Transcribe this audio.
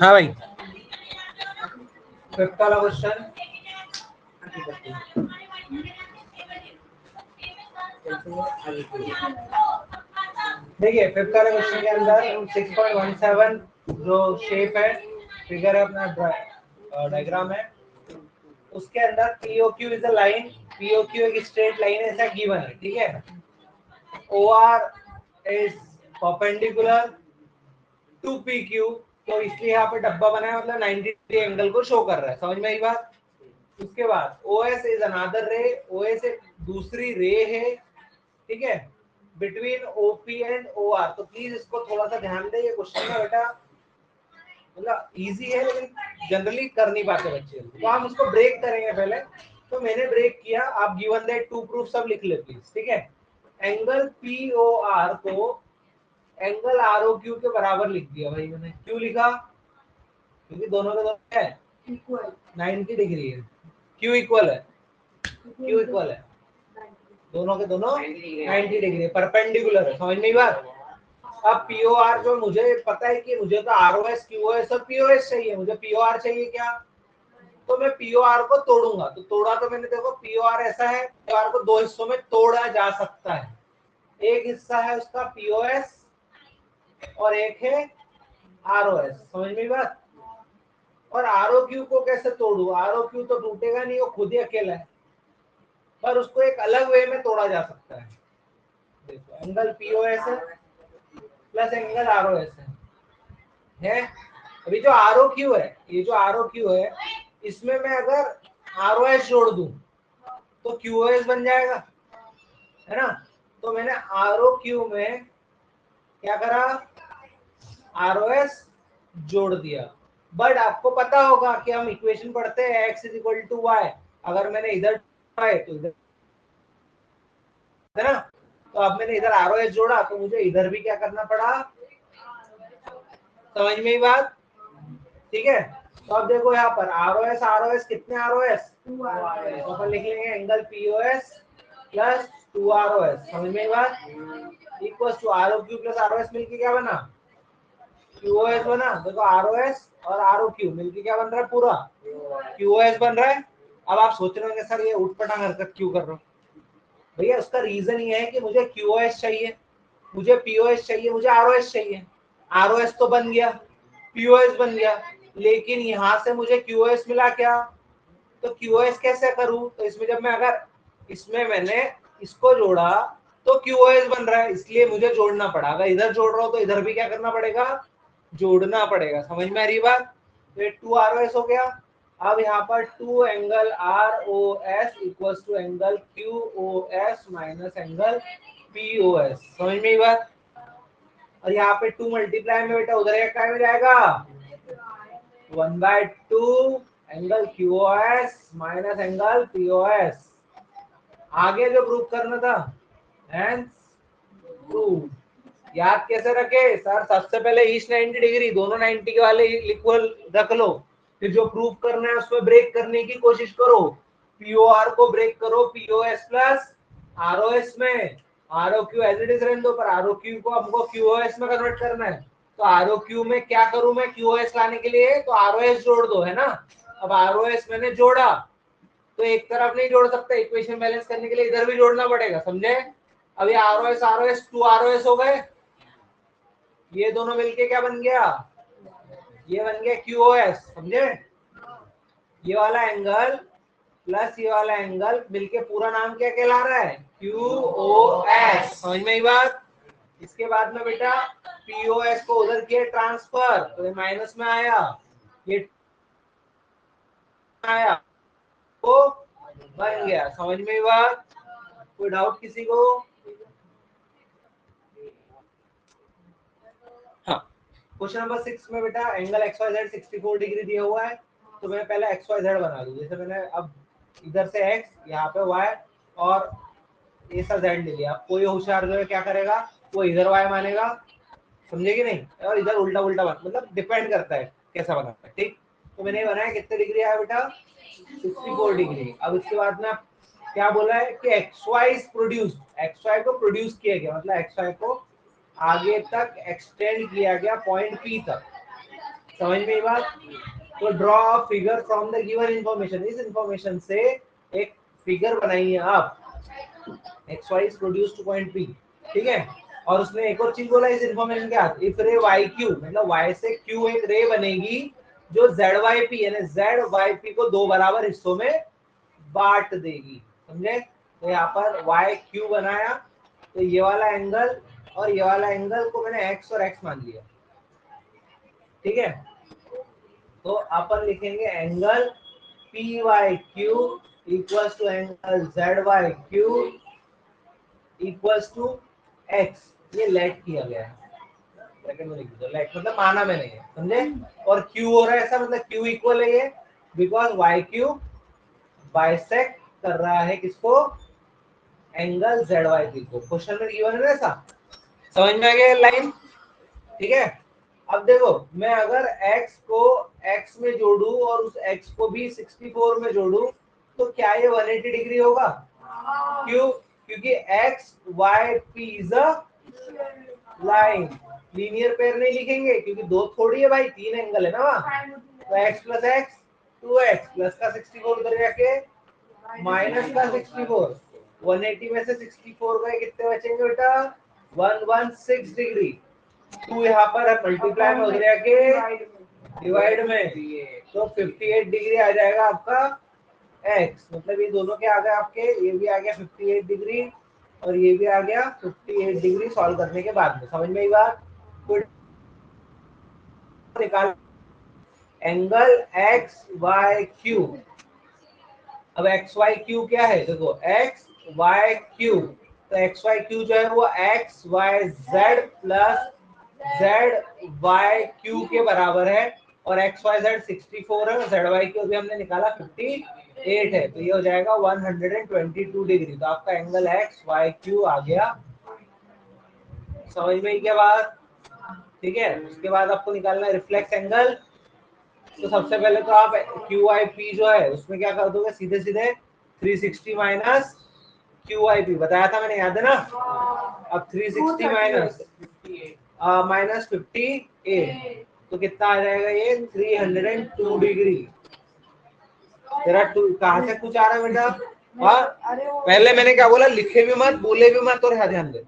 हाँ भाई, फिफ्थ वाला क्वेश्चन देखिए, फिफ्थ वाले क्वेश्चन के अंदर 6.17 जो शेप है, फिगर है, अपना डायग्राम है, उसके अंदर POQ is a line, POQ एक स्ट्रेट लाइन है, ऐसा गिवन है, ठीक है। OR is perpendicular to PQ, तो इसलिए यहाँ पे डब्बा बना है, मतलब 90 डिग्री एंगल को शो कर रहा है, समझ में आई बात। उसके बाद OS इज अनदर रे, OS एक दूसरी रे है, ठीक है, बिटवीन OP एंड OR। तो प्लीज इसको थोड़ा सा ध्यान दे, ये क्वेश्चन ना बेटा मतलब इजी है, लेकिन जनरली कर नहीं पाते बच्चे, तो हम इसको ब्रेक करेंगे पहले। तो मैंने ब्रेक किया, आप गिवन दैट टू प्रूफ सब लिख ले प्लीज, ठीक है। एंगल POR को एंगल ROQ के बराबर लिख दिया भाई मैंने। क्यों लिखा? क्योंकि दोनों के दोनों है इक्वल, 90 डिग्री है। क्यों इक्वल है? क्यों इक्वल है? दोनों के दोनों 90 डिग्री परपेंडिकुलर है, समझ में आई बात। अब POR जो मुझे पता है कि मुझे तो ROS QOS और POS चाहिए, मुझे POR चाहिए क्या, तो मैं POR को तोड़ूंगा। तो तोड़ा तो मैंने, देखो POR ऐसा है, POR को दो हिस्सों में तोड़ा जा सकता है, एक हिस्सा है उसका POS और एक है ROS, समझ में बात। और ROQ को कैसे तोड़ू? ROQ तो टूटेगा नहीं, वो खुद ही अकेला है, पर उसको एक अलग वे में तोड़ा जा सकता है। देखो, एंगल POS है प्लस एंगल ROS है। अभी जो ROQ है, ये जो ROQ है, इसमें मैं अगर ROS जोड़ दूं तो QOS बन जाएगा, है ना। तो मैंने ROQ में क्या करा, ROS जोड़ दिया। बट आपको पता होगा कि हम इक्वेशन पढ़ते हैं x is equal to y, अगर मैंने इधर तो इधर, है ना। तो अब मैंने इधर ROS जोड़ा, तो मुझे इधर भी क्या करना पड़ा, समझ में ही बात, ठीक है। तो अब देखो यहाँ पर ROS कितने ROS, तो अपन लिख लेंगे एंगल POS प्लस 2 ROS, समझ में बात, equal to ROQ plus ROS मिलके क्या बना, QOS बना। देखो ROS और ROQ मिलके क्या बन रहा है, पूरा QOS बन रहा है। अब आप सोच रहे होंगे सर ये उठपटांग हरकत क्यों कर रहे हो, भैया उसका रीजन ये है कि मुझे QOS चाहिए, मुझे POS चाहिए, मुझे ROS चाहिए। ROS तो बन गया, POS बन गया, लेकिन यहां से मुझे QOS मिला क्या, तो QOS कैसे करूं, तो इसमें जब मैं अगर इसमें मैंने इसको जोड़ा तो QOS बन रहा है, इसलिए मुझे जोड़ना पड़ा। अगर इधर जोड़ रहा हूं तो इधर भी क्या करना पड़ेगा, जोड़ना पड़ेगा, समझ में आ रही बात। तो ये 2 ROS हो गया। अब यहाँ पर 2 angle ROS equals to angle QOS minus angle POS, समझ में ही बात। और यहाँ पे 2 मल्टीप्लाई में बेटा उधर एक काय में जाएगा 1/2 angle QOS minus angle POS। आगे जो प्रूफ करना था, हेंस प्रूफ। याद कैसे रखे सर, सबसे पहले ईस्ट 90 डिग्री, दोनों 90 के वाले इक्वल रख लो, फिर जो प्रूफ करना है उसमें ब्रेक करने की कोशिश करो। POR को ब्रेक करो POS प्लस ROS में, ROQ एज इट इज रहने दो, पर ROQ को हमको QOS में कन्वर्ट करना है। तो ROQ में क्या करूं मैं QOS लाने के लिए, तो ROS जोड़ दो, है ना। अब ROS मैंने जोड़ा, तो एक तरफ नहीं जोड़ सकता, इक्वेशन बैलेंस करने के लिए इधर भी जोड़ना पड़ेगा, समझे। अब ये ROS 2 ROS हो गए, ये दोनों मिलके क्या बन गया, ये बन गया QOS, समझे। ये वाला एंगल प्लस ये वाला एंगल मिलके पूरा नाम क्या कहला रहा है, QOS, समझ में आई बात। इसके बाद में बेटा POS को उधर किया ट्रांसफर, तो ये माइनस में आया, ये आया, तो बन गया, समझ में आई बात। कोई डाउट किसी को? हाँ, क्वेश्चन नंबर 6 में बेटा एंगल XYZ 64 डिग्री दिया हुआ है, तो मैं पहले XYZ बना दूं। जैसे मैंने अब इधर से X, यहाँ पे Y और ये सब Z ले लिया। अब कोई होशियार जो है क्या करेगा, वो इधर Y मानेगा, समझे कि नहीं, और इधर उल्टा उल्टा मतलब डिपेंड करता है कैसा बनाता है, ठीक। तो मैंने ये बनाया, कितने डिग्री आया बेटा, 64 डिग्री। अब इसके बाद में क्या बोला है कि XY इज प्रोड्यूस्ड, XY को प्रोड्यूस किया गया, मतलब XY को आगे तक एक्सटेंड किया गया पॉइंट P तक, समझ में ये बात? तो draw a figure from the given information, इस इंफॉर्मेशन से एक फिगर बनाइए आप, X Y is produced to point P, ठीक है। और उसने एक और चीज बोला इस इंफॉर्मेशन के साथ, इफ रे वाई क्यू, मतलब वाई से क्यू एक रे बनेगी जो जेड वाई पी यानी जेड वाई पी को दो बराबर हिस्सों में बांट देगी, समझे? तो यहाँ पर वाई क्यू बनाया, तो ये वाला एंगल और ये वाला एंगल को मैंने एक्स और एक्स मान लिया, ठीक है। तो अपन लिखेंगे angle P Y Q equals to angle Z Y Q equals to X, ये लेट किया गया है, ब्रैकेट में लिख दो लेट, मतलब माना मैंने ये, समझे? और क्यू हो रहा है ऐसा, मतलब क्यू इक्वल है ये, बिकॉज वाई क्यू बाइसेक्ट कर रहा है किसको, एंगल जेड वाई पी को, क्वेश्चन में गिवन है ऐसा, समझ में आ गया लाइन, ठीक है। अब देखो मैं अगर x को x में जोड़ू और उस x को भी 64 में जोड़ू तो क्या ये 180 डिग्री होगा? क्यों? क्योंकि x y p is a line, linear pair नहीं लिखेंगे क्योंकि दो थोड़ी है भाई, तीन एंगल है ना वहाँ, तो x plus x 2x plus का 64 उधर जाके माइनस का 64, 180 में से 64 गए, कितने बचेंगे बेटा? 116 डिग्री, टू यहाँ पर मल्टीप्लाई में उधर जाके डिवाइड में, तो 58 डिग्री आ जाएगा आपका x, मतलब ये दोनों क्या आ गए आपके, ये भी आ गया 58 डिग्री और ये भी आ गया 58 डिग्री सॉल्व करने के बाद में, समझ में आई बात? तो निकाल एंगल एक्स वाई क्यू, अब एक्स वाई क्यू क्या है, देखो एक्स वाई क्यू, तो एक्स वाई क्यू जो है वो X Y Z plus Z Y Q के बराबर है, और एक्स वाई जेड 64 है और जेड वाई क्यू भी हमने निकाला 58 है, तो ये हो जाएगा 122 डिग्री, तो आपका एंगल एक्स वाई क्यू आ गया, समझ में क्या बात? ठीक है। उसके बाद आपको निकालना है रिफ्लेक्स एंगल, तो सबसे पहले तो आप क्यू आई पी जो है उसमें क्या कर दोगे, सीधे सीधे 360 माइनस क्यू आई पी बताया था मैंने, याद है ना? अब 360 माइनस 58, तो कितना आ जाएगा ये 302 डिग्री। तेरा टू कहाँ से कुछ आ रहा है बेटा? हाँ, पहले मैंने क्या बोला, लिखे भी मत बोले भी मत, और ध्यान दे